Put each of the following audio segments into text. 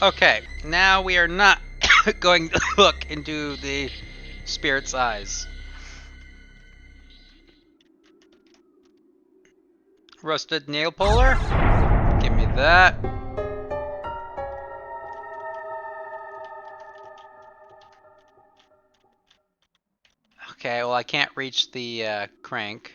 Okay, now we are not going to look into the spirit's eyes. Rusted nail puller? Give me that. Okay, well I can't reach the crank.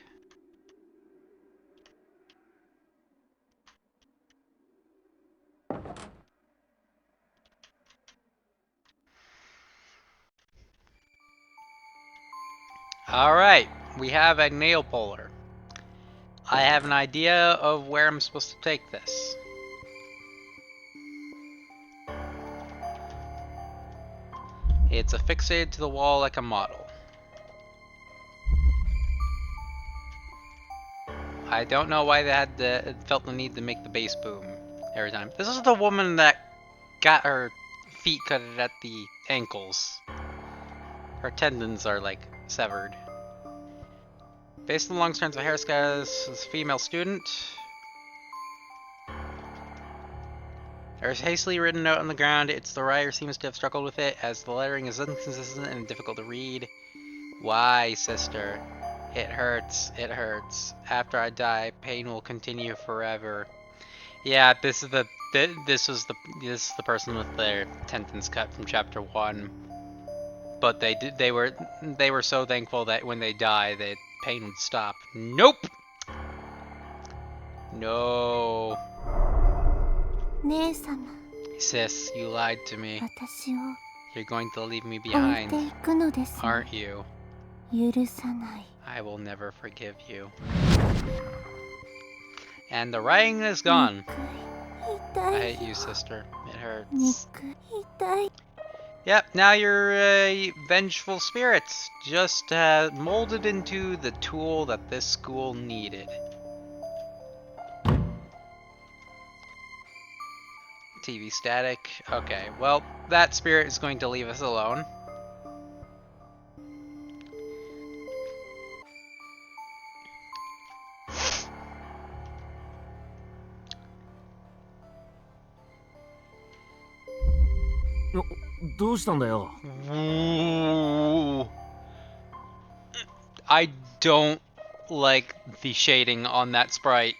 Alright, we have a nail puller. I have an idea of where I'm supposed to take this. It's affixated to the wall like a model. I don't know why they felt the need to make the bass boom every time. This is the woman that got her feet cut at the ankles. Her tendons are like severed. Based on the long strands of hair scars, this female student. There's a hastily written note on the ground. The writer seems to have struggled with it, as the lettering is inconsistent and difficult to read. Why, sister? It hurts. It hurts. After I die, pain will continue forever. Yeah, this is the person with their tendons cut from chapter 1. But they were so thankful that when they die, the pain would stop. Nope. No. Sis, you lied to me. You're going to leave me behind, aren't you? I will never forgive you. And the writing is gone. I hate you, sister. It hurts. Yep, now you're a vengeful spirit, just molded into the tool that this school needed. TV static. Okay, well, that spirit is going to leave us alone. I don't like the shading on that sprite.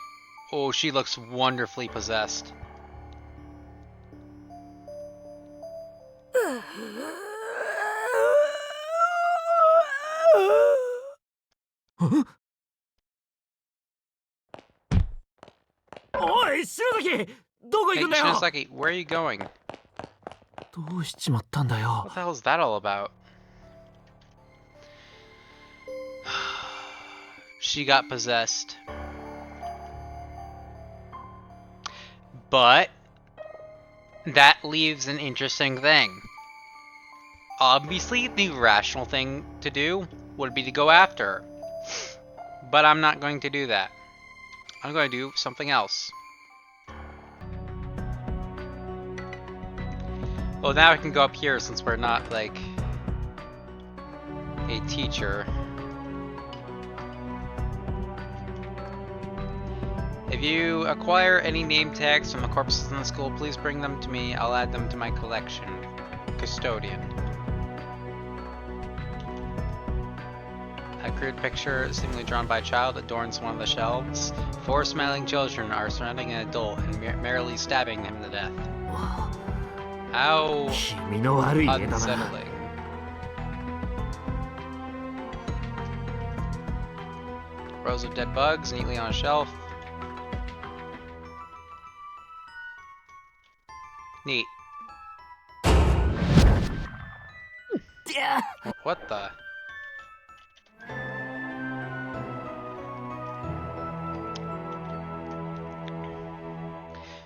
Oh, she looks wonderfully possessed. Hey, Shinosaki, where are you going? What the hell is that all about? She got possessed. But that leaves an interesting thing. Obviously, the rational thing to do would be to go after her. But I'm not going to do that. I'm going to do something else. Well, now I can go up here since we're not, like, a teacher. If you acquire any name tags from the corpses in the school, please bring them to me. I'll add them to my collection. Custodian. A crude picture, seemingly drawn by a child, adorns one of the shelves. 4 smiling children are surrounding an adult and merrily stabbing him to death. How unsettling. Rows of dead bugs neatly on a shelf. Neat. What the?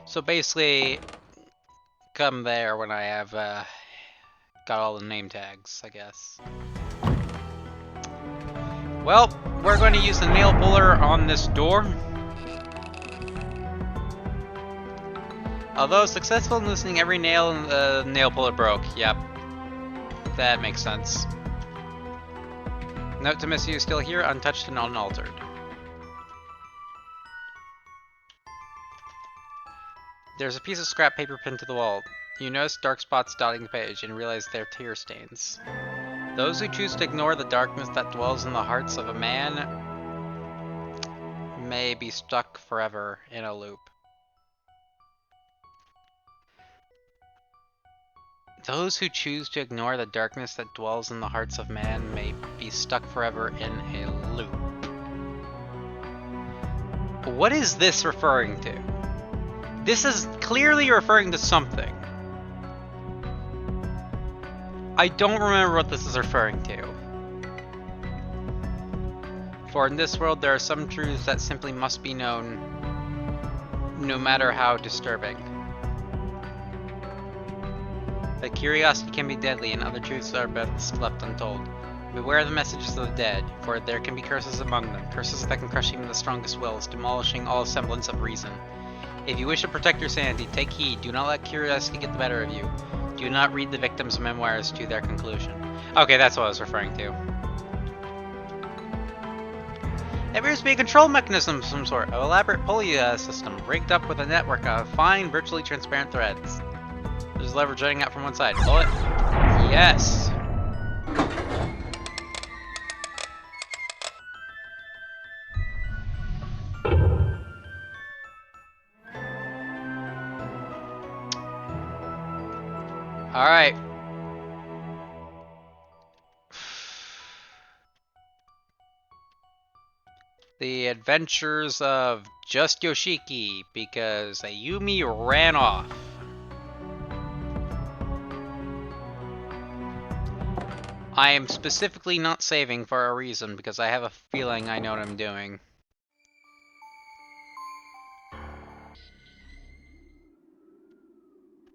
So basically, come there when I have got all the name tags, I guess. Well, we're going to use the nail puller on this door. Although successful in loosening every nail in the nail puller broke. Yep. That makes sense. Note to miss you still here, untouched and unaltered. There's a piece of scrap paper pinned to the wall. You notice dark spots dotting the page and realize they're tear stains. Those who choose to ignore the darkness that dwells in the hearts of a man may be stuck forever in a loop. Those who choose to ignore the darkness that dwells in the hearts of man may be stuck forever in a loop. What is this referring to? This is clearly referring to something. I don't remember what this is referring to. For in this world there are some truths that simply must be known, no matter how disturbing. But curiosity can be deadly, and other truths are best left untold. Beware the messages of the dead, for there can be curses among them, curses that can crush even the strongest wills, demolishing all semblance of reason. If you wish to protect your sanity, take heed. Do not let curiosity get the better of you. Do not read the victim's memoirs to their conclusion. Okay, that's what I was referring to. It appears to be a control mechanism of some sort, an elaborate pulley system, rigged up with a network of fine, virtually transparent threads. There's a lever jutting out from one side. Pull it. Yes! Alright. The Adventures of Just Yoshiki, because Ayumi ran off. I am specifically not saving for a reason, because I have a feeling I know what I'm doing.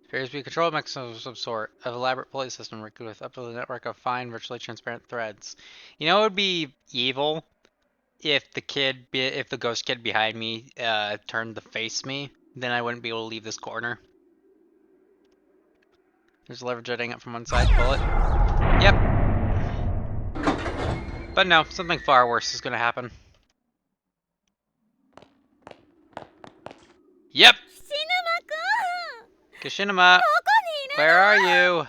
Appears to be a control mechanism of some sort, an elaborate pulley system rigged with up to the network of fine, virtually transparent threads. You know, it would be evil if the ghost kid behind me turned to face me. Then I wouldn't be able to leave this corner. There's a lever jutting up from one side. Pull it. Yep. But no, something far worse is gonna happen. Yep. Kishinama, where are you?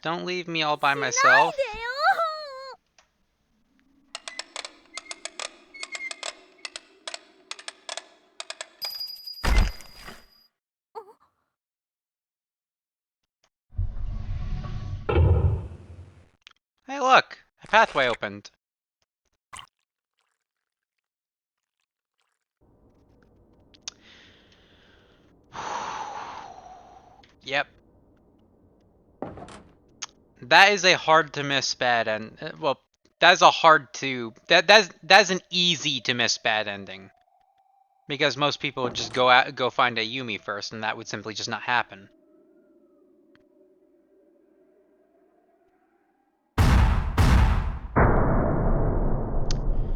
Don't leave me all by myself. Hey look, a pathway opened. Yep. That is a hard to miss bad end. Well, that's a hard to that's an easy to miss bad ending. Because most people would just go find a Yumi first, and that would simply just not happen.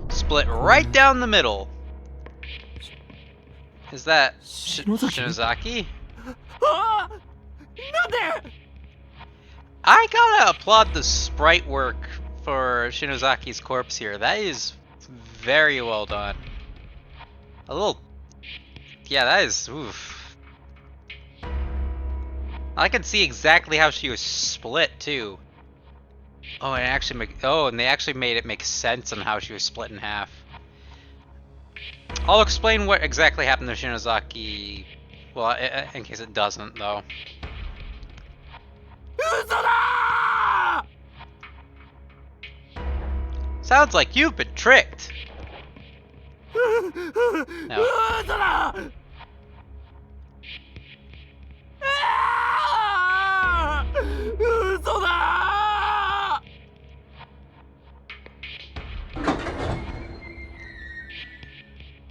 Split right down the middle. Is that Shinozaki? I gotta applaud the sprite work for Shinozaki's corpse here. That is very well done. A little... Yeah, that is... Oof. I can see exactly how she was split, too. Oh, and they actually made it make sense on how she was split in half. I'll explain what exactly happened to Shinozaki, well, in case it doesn't, though. Sounds like you've been tricked. No.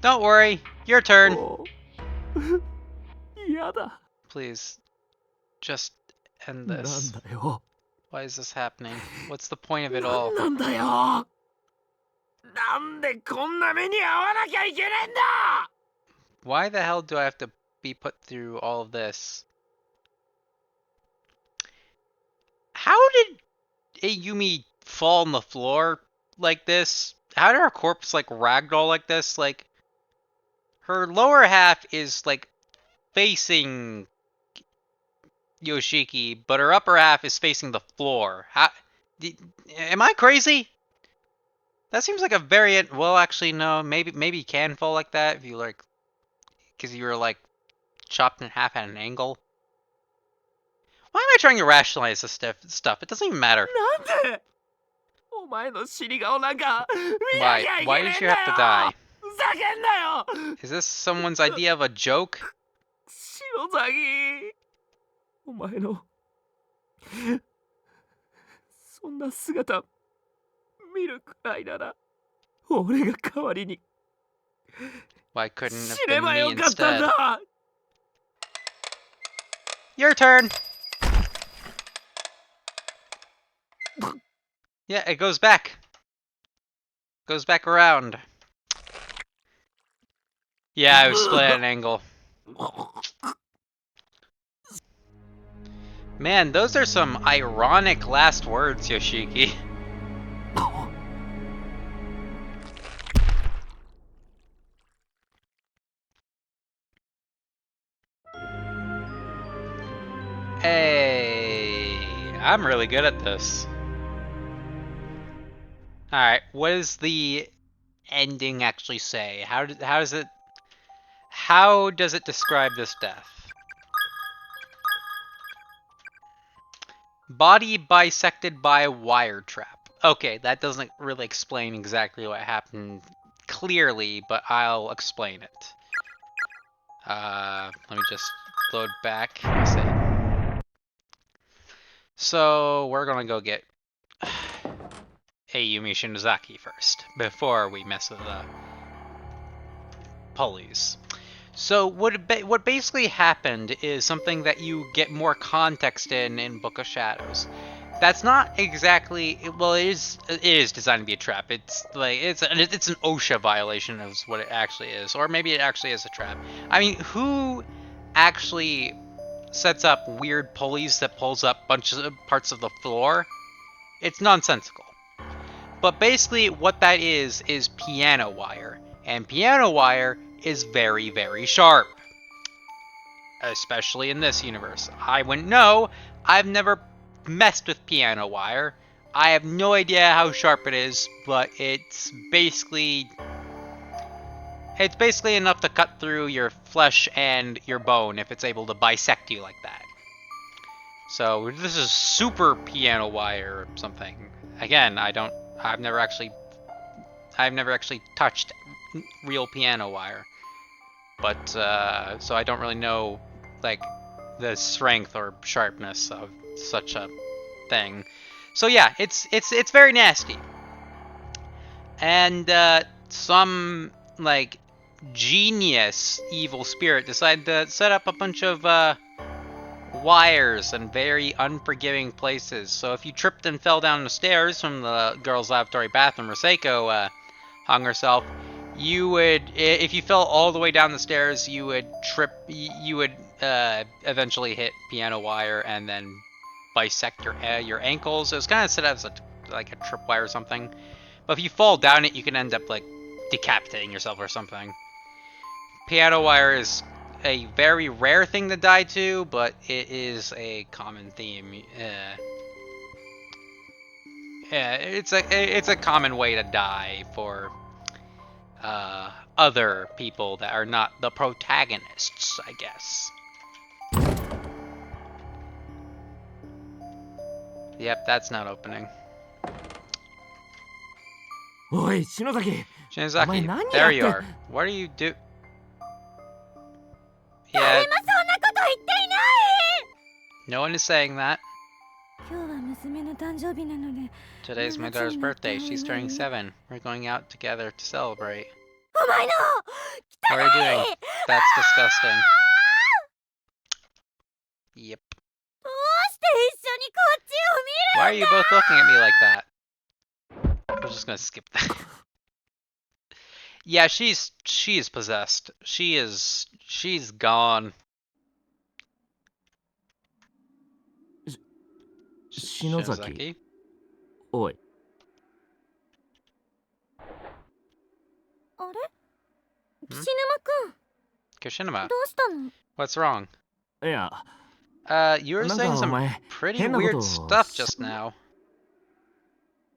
Don't worry, your turn. Please, just end this. Why is this happening? What's the point of it all? Why the hell do I have to be put through all of this? How did Ayumi fall on the floor like this? How did her corpse like ragdoll like this? Like, Her lower half is like facing Yoshiki, but her upper half is facing the floor. Am I crazy? That seems like a very well. Actually, no. Maybe you can fall like that if you like, because you were like chopped in half at an angle. Why am I trying to rationalize this stuff? It doesn't even matter. Why? Why did you have to die? Is this someone's idea of a joke? 白崎、お前のそんな姿見るくらいなら俺が代わりに Why couldn't have 死ね been ば me よかったん instead? だ。 Your turn. Yeah, it goes back. Goes back around. Yeah, I was split at an angle. Man, those are some ironic last words, Yoshiki. Hey, I'm really good at this. Alright, what does the ending actually say? How does it describe this death? Body bisected by a wire trap. Okay, that doesn't really explain exactly what happened clearly, but I'll explain it. Let me just load back. So we're gonna go get Ayumi Shinozaki first, before we mess with the pulleys. So what basically happened is something that you get more context in Book of Shadows. That's not exactly well. It is designed to be a trap. It's like it's an OSHA violation is what it actually is, or maybe it actually is a trap. I mean, who actually sets up weird pulleys that pulls up bunches of parts of the floor? It's nonsensical. But basically, what that is piano wire, and piano wire is very, very sharp. Especially in this universe. I wouldn't know. I've never messed with piano wire. I have no idea how sharp it is, but it's basically enough to cut through your flesh and your bone if it's able to bisect you like that. So this is super piano wire or something. Again, I've never actually touched real piano wire. But so I don't really know like the strength or sharpness of such a thing. So yeah, it's very nasty. And some like genius evil spirit decided to set up a bunch of wires in very unforgiving places. So if you tripped and fell down the stairs from the girls' lavatory bathroom where Seiko hung herself, you would, if you fell all the way down the stairs, you would eventually hit piano wire and then bisect your ankles. It was kind of set up as like a tripwire or something. But if you fall down it, you can end up like decapitating yourself or something. Piano wire is a very rare thing to die to, but it is a common theme. It's a common way to die for other people that are not the protagonists, I guess. Yep, that's not opening. Oi, Shinozaki. Shinozaki, there you are. What are you do? Yeah. No one is saying that. Today's my daughter's birthday. She's turning 7. We're going out together to celebrate. What are you doing? That's disgusting. Yep. Why are you both looking at me like that? I'm just gonna skip that. Yeah, she's possessed. She's gone. Shinozaki. Hmm? 岸沼くん、 Kishinima, どうしたの？ what's wrong? いや、 You were なん saying かお some 前 pretty 変なこ weird と stuff just now.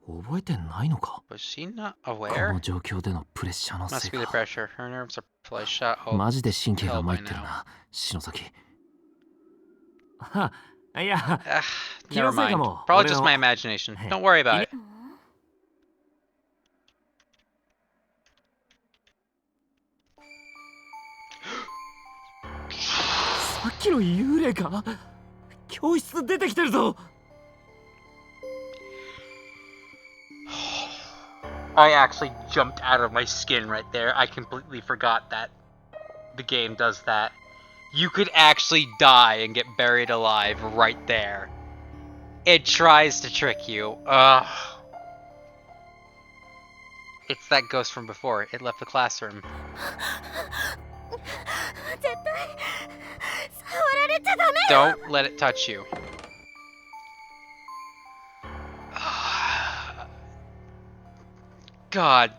覚えてないのか？ Was she not こ aware? の状況でのプレッシャーのせ Must い be the か。 pressure. Her nerves are probably shot all マジで to 神経が hell 参 by ってる now. な、篠崎。は、いや、 Ah, 気 never のせいか mind. も、 Probably 俺 just の。 my imagination. Don't worry about it. さっきの幽霊か？教室出てきてるぞ。 I actually jumped out of my skin right there. I completely forgot that the game does that. You could actually die and get buried alive right there. It tries to trick you. Ugh. It's that ghost from before. It left the classroom. 絶対触られちゃダメ。 Don't let it touch you. God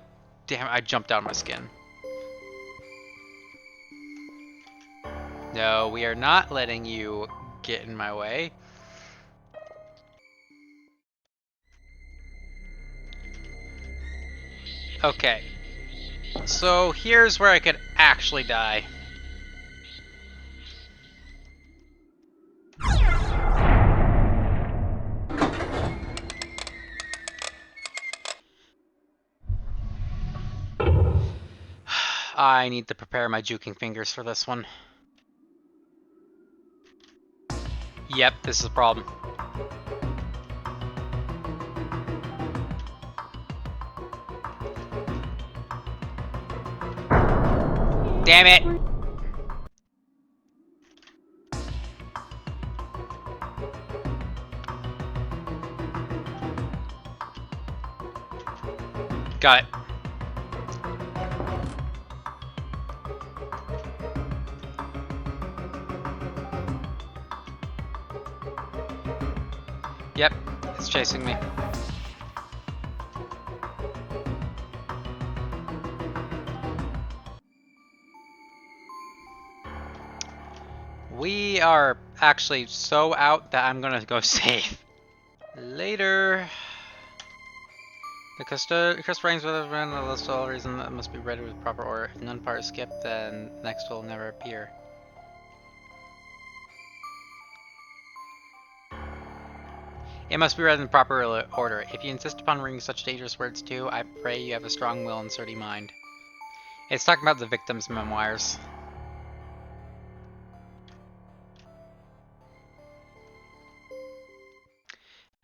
damn it, I jumped out of my skin. No, we are not letting you get in my way. Okay. So here's where I could actually die. I need to prepare my juking fingers for this one. Yep, this is a problem. Damn it! Got it. Yep, it's chasing me. We are actually so out that I'm gonna go save. Later. The crystal rings with a list of all reason that must be read with proper order. If none part is skipped, then next will never appear. It must be read in proper order. If you insist upon reading such dangerous words too, I pray you have a strong will and sturdy mind. It's talking about the victim's memoirs.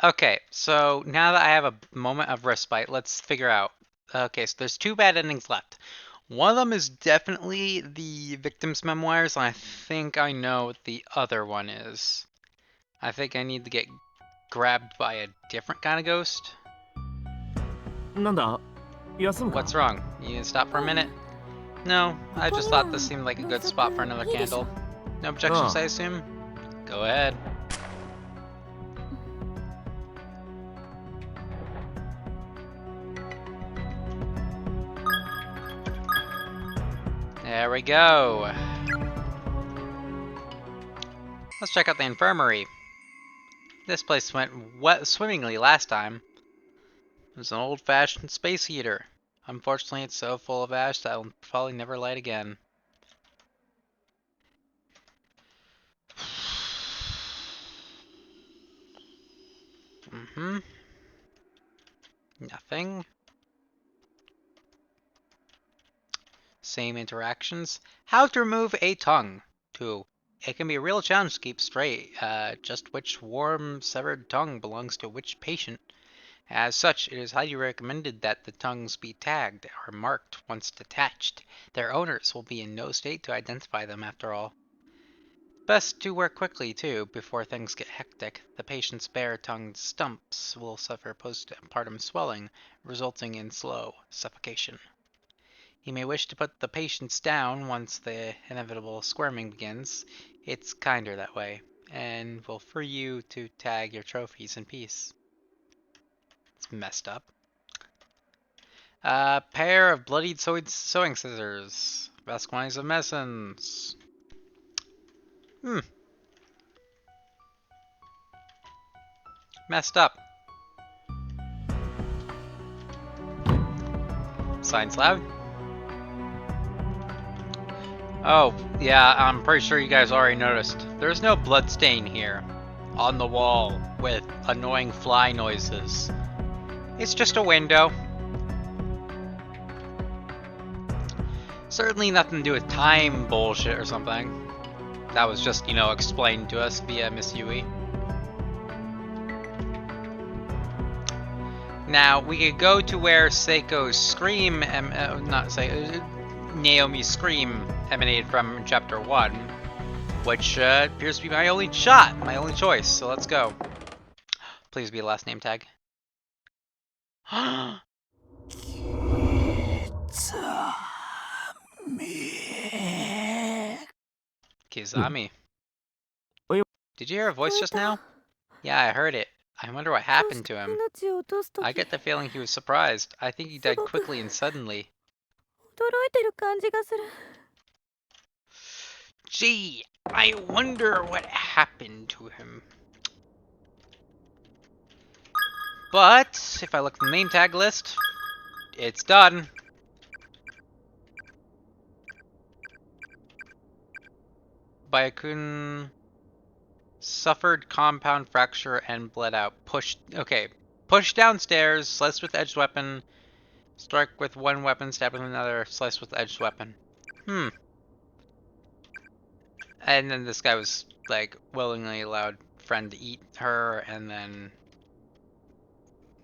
Okay, so now that I have a moment of respite, let's figure out. Okay, so there's two bad endings left. One of them is definitely the victim's memoirs, and I think I know what the other one is. I think I need to get grabbed by a different kind of ghost. なんだ、休むか？ What's wrong? You need to stop for a minute? No, I just thought this seemed like a good spot for another candle. No objections, I assume? Go ahead. There we go. Let's check out the infirmary. This place went swimmingly last time. It was an old-fashioned space heater. Unfortunately, it's so full of ash that it'll probably never light again. Nothing. Same interactions. How to remove a tongue. 2. It can be a real challenge to keep straight just which warm severed tongue belongs to which patient. As such, it is highly recommended that the tongues be tagged or marked once detached. Their owners will be in no state to identify them after all. Best to work quickly, too, before things get hectic. The patient's bare-tongued stumps will suffer postpartum swelling, resulting in slow suffocation. You may wish to put the patients down once the inevitable squirming begins. It's kinder that way, and will free you to tag your trophies in peace. It's messed up. A pair of bloodied sewing scissors. Best quantities of medicines. Messed up. Science lab. Oh, yeah, I'm pretty sure you guys already noticed. There's no blood stain here on the wall with annoying fly noises. It's just a window. Certainly nothing to do with time bullshit or something. That was just, explained to us via Miss Yui. Now, we could go to where Seiko's scream, not Seiko, Naomi's scream emanated from in Chapter 1, which appears to be my only shot, my only choice, so let's go. Please be the last name tag. Kizami. Did you hear a voice just now? Yeah, I heard it. I wonder what happened to him. I get the feeling he was surprised. I think he died quickly and suddenly. Gee, I wonder what happened to him. But, if I look at the name tag list, it's done. Bayakun suffered compound fracture and bled out. Pushed downstairs, sliced with edged weapon, struck with one weapon, stabbed with another, sliced with edged weapon. And then this guy was, like, willingly allowed friend to eat her, and then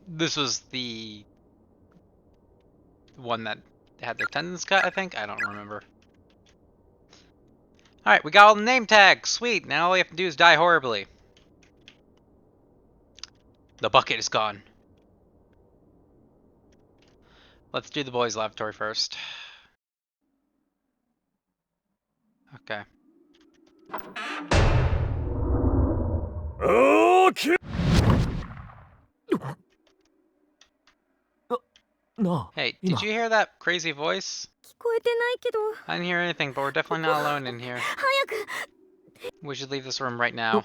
this was the one that had their tendons cut, I think? I don't remember. Alright, we got all the name tags. Sweet. Now all we have to do is die horribly. The bucket is gone. Let's do the boys' lavatory first. Okay. Okay. Hey, did you hear that crazy voice? I didn't hear anything, but we're definitely not alone in here. We should leave this room right now.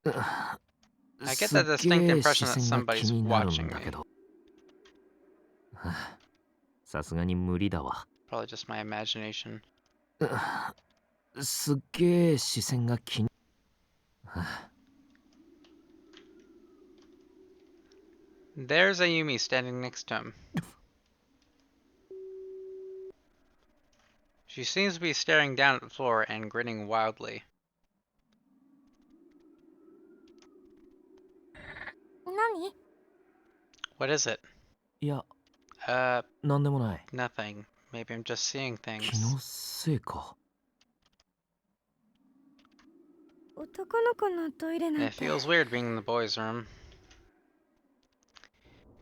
I get the distinct impression that somebody's watching me. Probably just my imagination. There's Ayumi standing next to him. She seems to be staring down at the floor and grinning wildly. What is it? Nothing. Maybe I'm just seeing things. It feels weird being in the boys' room.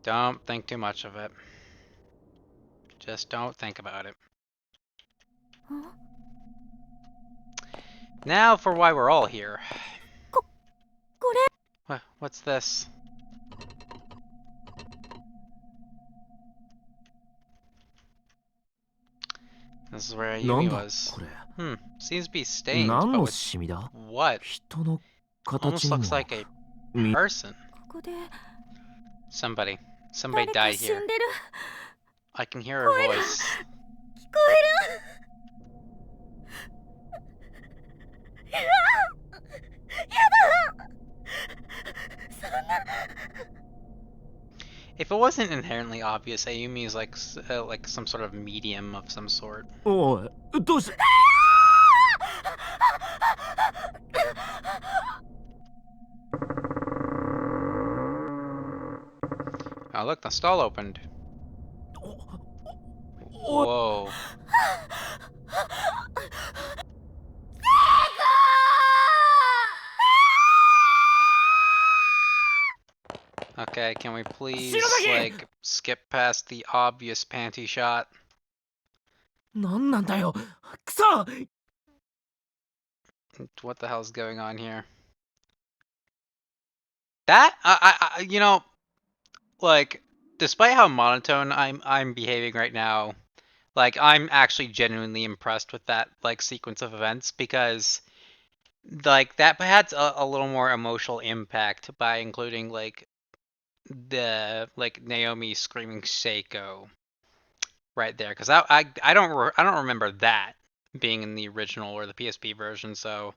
Don't think too much of it. Just don't think about it. Now for why we're all here. What's this? This is where Ayumi was. Seems to be stained, but with what? Almost looks like a person. Somebody died here. I can hear her voice. If it wasn't inherently obvious, Ayumi is like some sort of medium of some sort. Oh, look, the stall opened. Whoa. Okay, can we please, like, skip past the obvious panty shot? What the hell's going on here? That you know, like, despite how monotone I'm behaving right now, like, I'm actually genuinely impressed with that, like, sequence of events, because like that had a little more emotional impact by including like Naomi screaming Seiko right there, because I don't remember that being in the original or the PSP version, so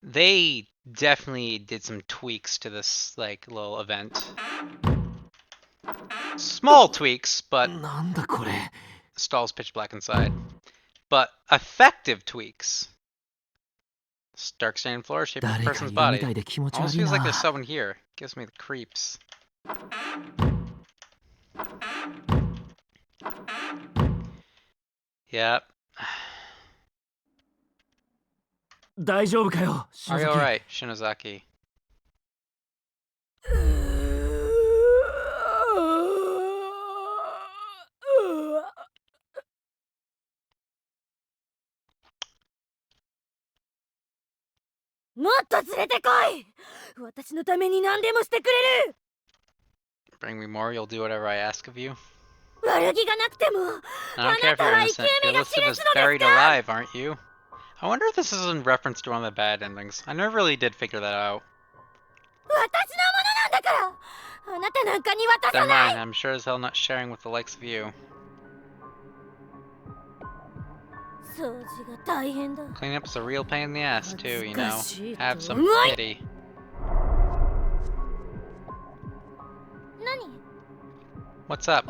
they definitely did some tweaks to this like little event. Small tweaks, but なんだこれ stalls pitch black inside. But effective tweaks. Dark stained floor shaped like a 誰か person's いるみ body. たいで気持ち Almost 悪い feels like there's な someone here. Gives me the creeps. Yep. 大丈夫かよ Are you 篠崎 alright, Shinozaki? もっと連れてこい。私のために何でもしてくれる。 Bring me more, you'll do whatever I ask of you. 悪気がなくても、 I don't care if you're innocent. You're listed as buried alive, aren't you? I wonder if this is in reference to one of the bad endings. I never really did figure that out. 私のものなんだから。あなたなんかに渡 They're さない。 mine. I'm sure as hell not sharing with the likes of you. 掃除が大変だ。 Cleaning up is a real pain in the ass, too, you know. Have some pity. 何？ What's up?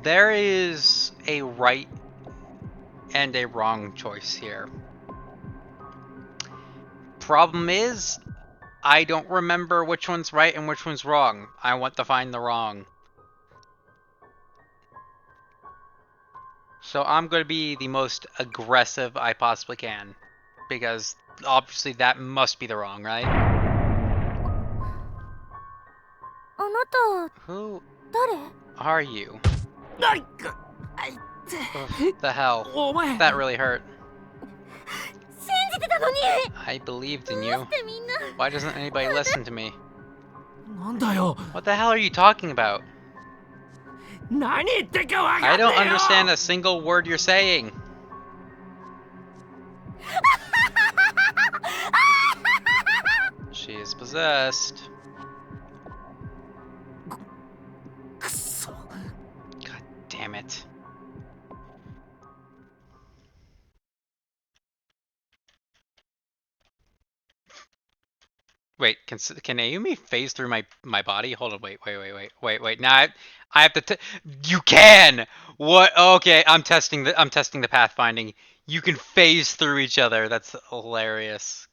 There is a right and a wrong choice here. Problem is, I don't remember which one's right and which one's wrong. I want to find the wrong. So I'm going to be the most aggressive I possibly can. Because obviously that must be the wrong, right? あなた Who 誰？ are you? ないかあい Ugh, the hell. お前 That really hurt. 信じてたのに。 I believed in ど you. うしてみんな。 Why doesn't anybody listen to me? なんだよ What the hell are you talking about? 何言ってかわかんねえ I よ don't understand a single word you're saying. She is possessed. くそ God damn it. Wait, can Ayumi phase through my body? Hold on, wait. Now I have to. You can. What? Okay, I'm testing the pathfinding. You can phase through each other. That's hilarious.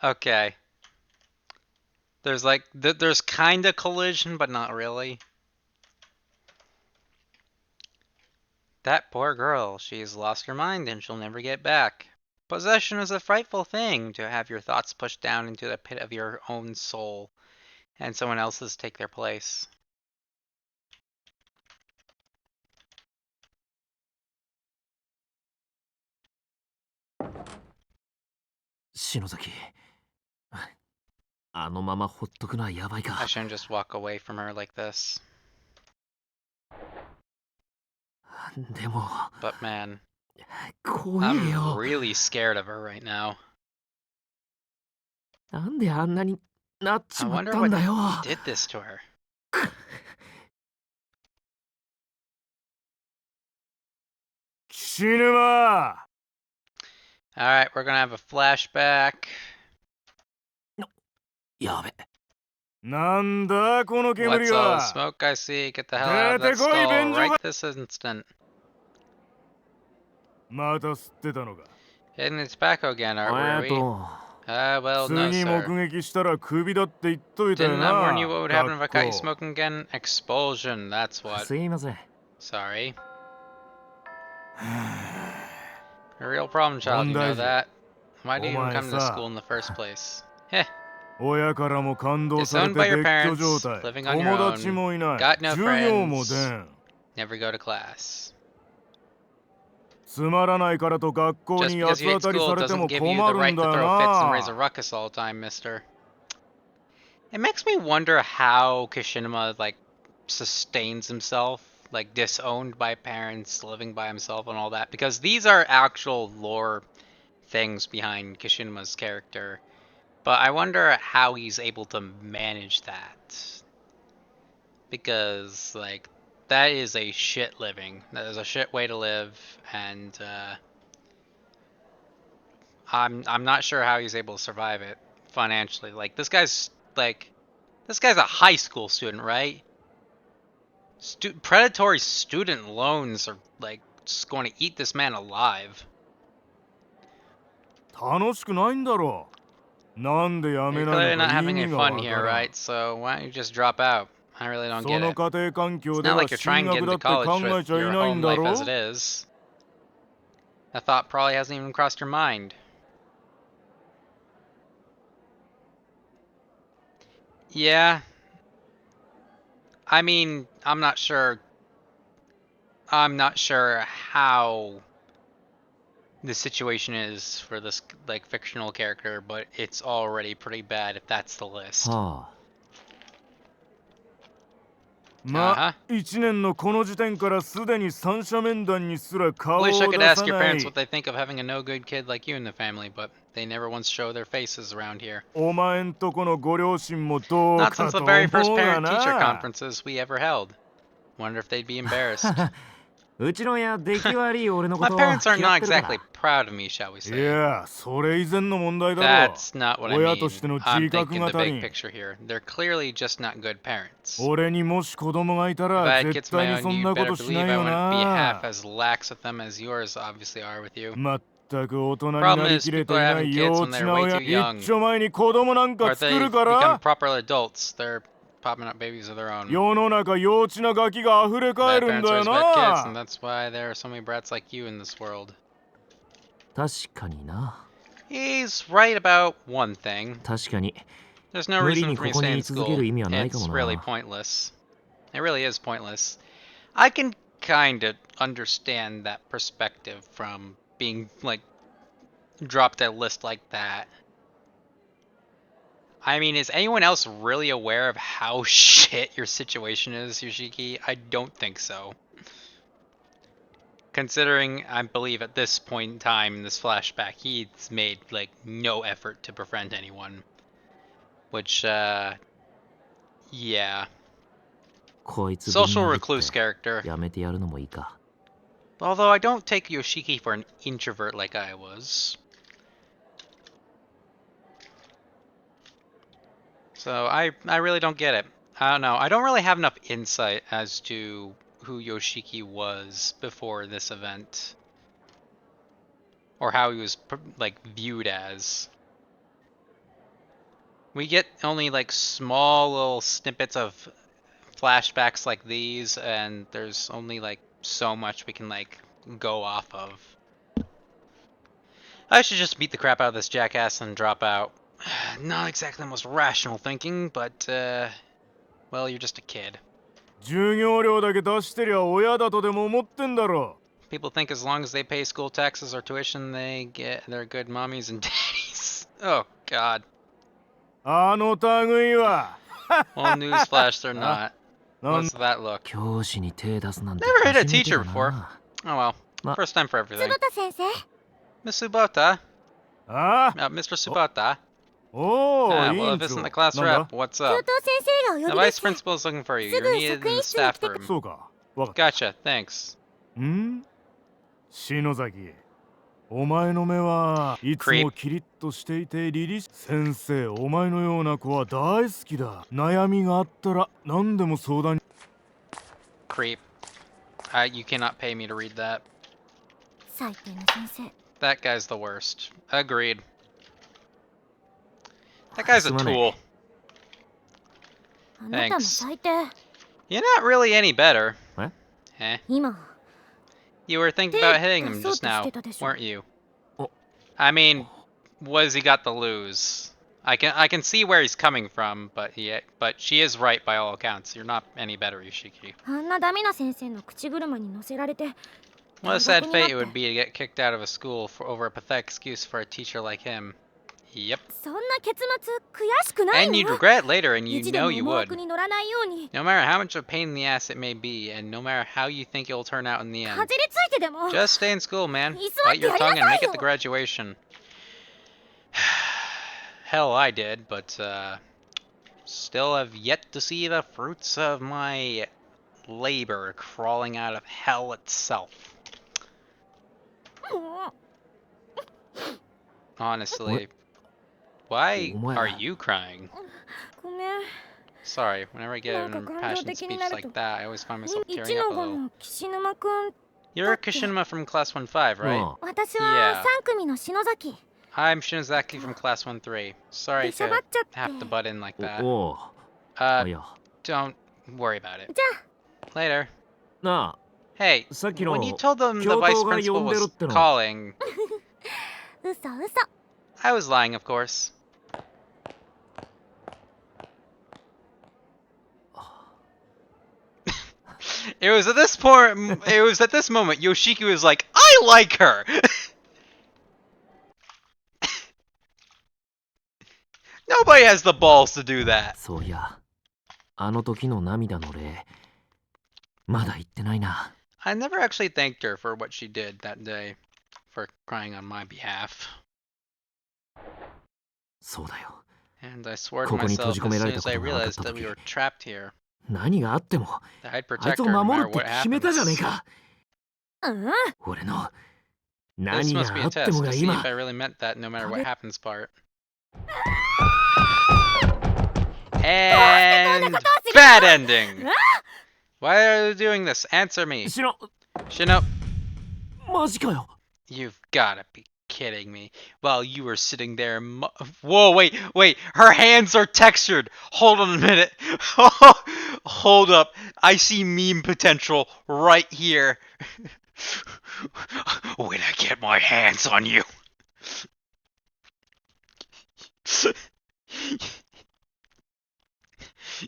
Okay. There's like there's kind of collision, but not really. That poor girl. She's lost her mind and she'll never get back. Possession is a frightful thing, to have your thoughts pushed down into the pit of your own soul, and someone else's take their place. Shinozaki あのままほっとくのはやばい I か shouldn't just walk away from her like this. でも But man, 怖え I'm よ really scared of her right now. なんであんなになっち I まっ wonder たん what だよ did this to her. 死ぬま Alright, we're gonna have a flashback. やべなんだこの What's 煙 all は the smoke I see? Get the hell out of that 出てこい stall 便所 right が this instant. また吸ってたのか Hitting the tobacco again, aren't we? Well, no, 次目 sir. 撃したらクビだって言っといたよ Didn't I な warn you what would happen if I caught you 学校 smoking again? Expulsion, that's what. すいません Sorry. A real problem child, you know that. Why do you even come to school in the first place? Heh. 親からも感動され Disowned て by your 別居状 parents, 態。 living on your 友達 own, もいない。 got no 授業も friends, 出ん。 never go to class. つまらないからと学校 Just に because 八つ you hate 当たり school されて doesn't も give you 困 the るん right だ to よ throw fits and raise a な。 ruckus all the time, mister. It makes me wonder how Kishinuma, like, sustains himself, like, disowned by parents, living by himself and all that, because these are actual lore things behind Kishinuma's character. But I wonder how he's able to manage that. Because, like, that is a shit living. That is a shit way to live, and I'm not sure how he's able to survive it financially. Like, this guy's a high school student, right? Predatory student loans are like just going to eat this man alive. 楽しくないんだろう。なんでやめ You're ない clearly の not か意 having any 味が fun わ here, からん。 right? So why don't you just drop out? I really don't そ get の it. 家庭環境 It's で not は like you're trying 進 to get 学だ into って考 college えち with ゃい your ないん home だ life ろ as it is. That thought probably hasn't even crossed your mind. Yeah. I mean, I'm not sure how the situation is for this, like, fictional character, but it's already pretty bad if that's the list. はあ。ま、1年のこの時点からすでに三者面談にすら顔を Wish I 出 could ask さ your な parents い。 what they think of having a no good kid like you in the family, but they never once show their faces around here. お前んとこのご両親もどう Not か since と the 思 very first うが parent-teacher な。 conferences we ever held. Wonder if they'd be embarrassed. うちの親出来悪い俺のこ My と parents are 嫌 not ってるから。 exactly proud of me, shall we い say. や、それ以前の問題だろ。 That's not what I 親 mean. としての I'm 自覚 thinking が the 足り big ん。 picture here. They're clearly just not good parents. 俺にもし子供がいた If ら I had 絶 kids of my 対に own, そん you'd なこ better とし believe ない I よ wouldn't be half な。 as lax with them as yours obviously are with you. まったく大人に Problem なり is, きれて people い are な having い kids 幼 when 稚 they're な way 親 too young. 一丁前に子供なん Or か if 作る they か become ら。 proper adults, they're popping up babies of their own. 世の中幼稚なガキが溢れ返 Bad るん parents だよ raise bad kids, and な。 that's why there are so many brats like you in this world. 確かにな。 He's right about one thing. 確かに。 There's no 無理 reason に for me こ to こ stay に in 居続 school. ける意味はないか It's も really な。 pointless. It really is pointless. I can kind of understand that perspective from being, like, dropped a list like that. I mean, is anyone else really aware of how shit your situation is, Yoshiki? I don't think so. Considering, I believe at this point in time, in this flashback, he's made, like, no effort to befriend anyone. Which, yeah. Social recluse character. やめてやるのもいいか。 Although I don't take Yoshiki for an introvert like I was. So I really don't get it. I don't know. I don't really have enough insight as to who Yoshiki was before this event. Or how he was, like, viewed as. We get only, like, small little snippets of flashbacks like these, and there's only, like, so much we can, like, go off of. I should just beat the crap out of this jackass and drop out. Not exactly the most rational thinking, but, well, you're just a kid. 授業料だけ出してりゃ親だとでも思ってんだろ。 People think as long as they pay school taxes or tuition, they're good mommies and daddies. Oh, God. あの類は。 Well, newsflash, they're not. What's that look? 教師に手出すなんて Never hit a 初めて teacher だ before. な。 Oh well, first time for everything. 坪田先生 Miss Subota? ああ、 Mr. Subota? おお、 Ah, 委 well, 員 if it's 長。 in the class なんだ rep, what's 教 up? 頭先生がお The 呼びで vice す principal is looking for you. Sugu You're needed in the 職員室に staff 来て room. そうか。わかった。 Gotcha, thanks. ん？篠崎。お前の目はいつもキリッとしていて凛々しい。先生、お前のような子は大好きだ。悩みがあったら何でも相談。 Creep. You cannot pay me to read that. 最低の先生 That guy's the worst. Agreed. That guy's a tool. あなたも Thanks. 最低 You're not really any better. Eh? Eh. 今 You were thinking about hitting him just now, weren't you? Oh. I mean, what has he got to lose? I can see where he's coming from, but she is right by all accounts. You're not any better, Yoshiki. あんなダメな先生の口車に乗せられて What a sad fate it would be to get kicked out of a school over a pathetic excuse for a teacher like him. Yep. そんな結末悔しくない And の you'd regret it later, and you 意地で know も you 思 would. 惑に乗らないように No matter how much of a pain in the ass it may be, and no matter how you think it'll turn out in the か end. じりついてでも Just stay in school, man. 居座っ Bite て your やりな tongue さ and い make it よ the graduation. Hell, I did, but still have yet to see the fruits of my labor crawling out of hell itself. も Honestly, why Wow. are you crying? うごめん Sorry, whenever I get an Like a impassioned grounded speech beginning like that, I always find myself 1 tearing up a の little. 5の岸沼くん You're Kishinuma from Class 1-5, right? 私 Yeah. は3組の篠崎 I'm Shinozaki from Class 1-3. Sorry 出しゃばっ to ちゃって have to butt in like that. おお Uh, いや don't worry about it. じゃ Later. な Hey, あさっきの when you told them the 教 vice 頭が principal 呼んでる was っての calling, 嘘嘘 I was lying, of course. It was at this point. It was at this moment Yoshiki was like, "I like her." Nobody has the balls to do that. そういやあの時の涙の礼まだ言ってないな I never actually thanked her for what she did that day, for crying on my behalf. そうだよ And I swore to ここに myself 閉じ込め as ら soon れた as こ I とが分かっ realized た that we 時 were trapped here, 何があっても that I'd あい protect つを her no 守 matter るって what 決めたじゃねえ happens. かうん俺の This 何が must be あ a って test も to が see 今 if I really meant that no matter what happens part. And bad ending! Why are you doing this? Answer me. しろ Shino, マジかよ you've gotta be kidding me. While you were sitting there Whoa, wait, her hands are textured! Hold on a minute. Hold up. I see meme potential right here. When I get my hands on you.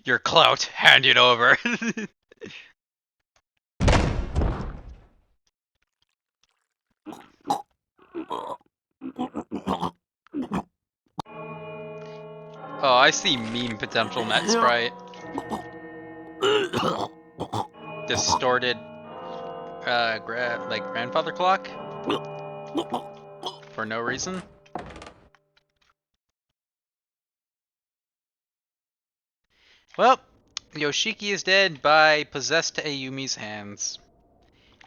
Your clout, hand it over. Oh, I see meme potential in that sprite. Distorted, like grandfather clock? For no reason? Well, Yoshiki is dead by possessed Ayumi's hands.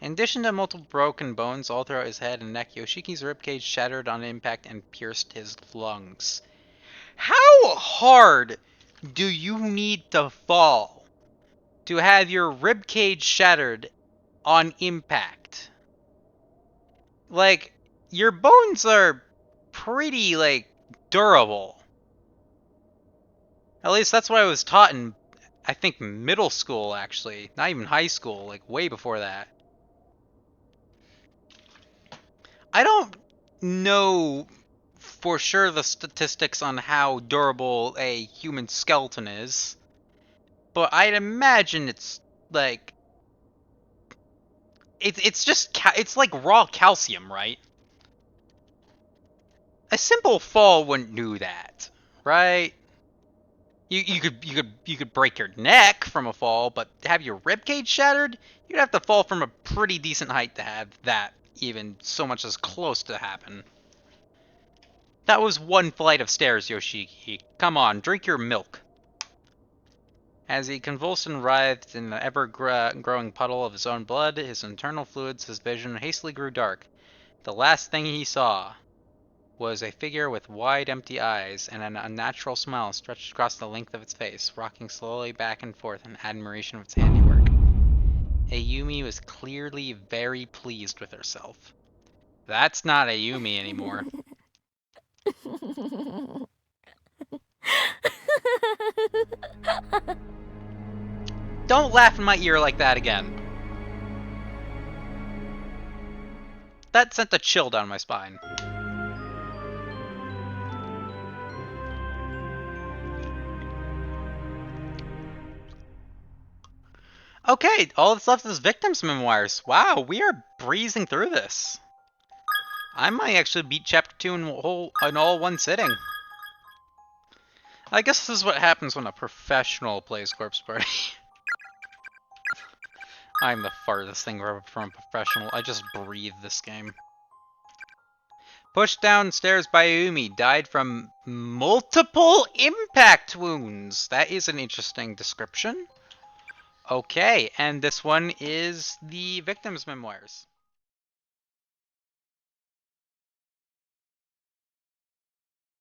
In addition to multiple broken bones all throughout his head and neck, Yoshiki's ribcage shattered on impact and pierced his lungs. How hard do you need to fall to have your ribcage shattered on impact? Like, your bones are pretty, like, durable. At least that's what I was taught in, I think, middle school, actually. Not even high school, like, way before that. I don't know for sure the statistics on how durable a human skeleton is, but I'd imagine it's like it's like raw calcium, right? A simple fall wouldn't do that, right? You could break your neck from a fall, but to have your ribcage shattered, you'd have to fall from a pretty decent height to have that even so much as close to happen. That was one flight of stairs, Yoshiki. Come on, drink your milk. As he convulsed and writhed in the ever-growing puddle of his own blood, his internal fluids, his vision hastily grew dark. The last thing he saw was a figure with wide, empty eyes and an unnatural smile stretched across the length of its face, rocking slowly back and forth in admiration of its handiwork. Ayumi was clearly very pleased with herself. That's not Ayumi anymore. Don't laugh in my ear like that again. That sent a chill down my spine. Okay, all that's left is victims' memoirs. Wow, we are breezing through this. I might actually beat Chapter 2 in all one sitting. I guess this is what happens when a professional plays Corpse Party. I'm the farthest thing from professional. I just breathe this game. Pushed downstairs by Ayumi, died from multiple impact wounds. That is an interesting description. Okay, and this one is the victim's memoirs.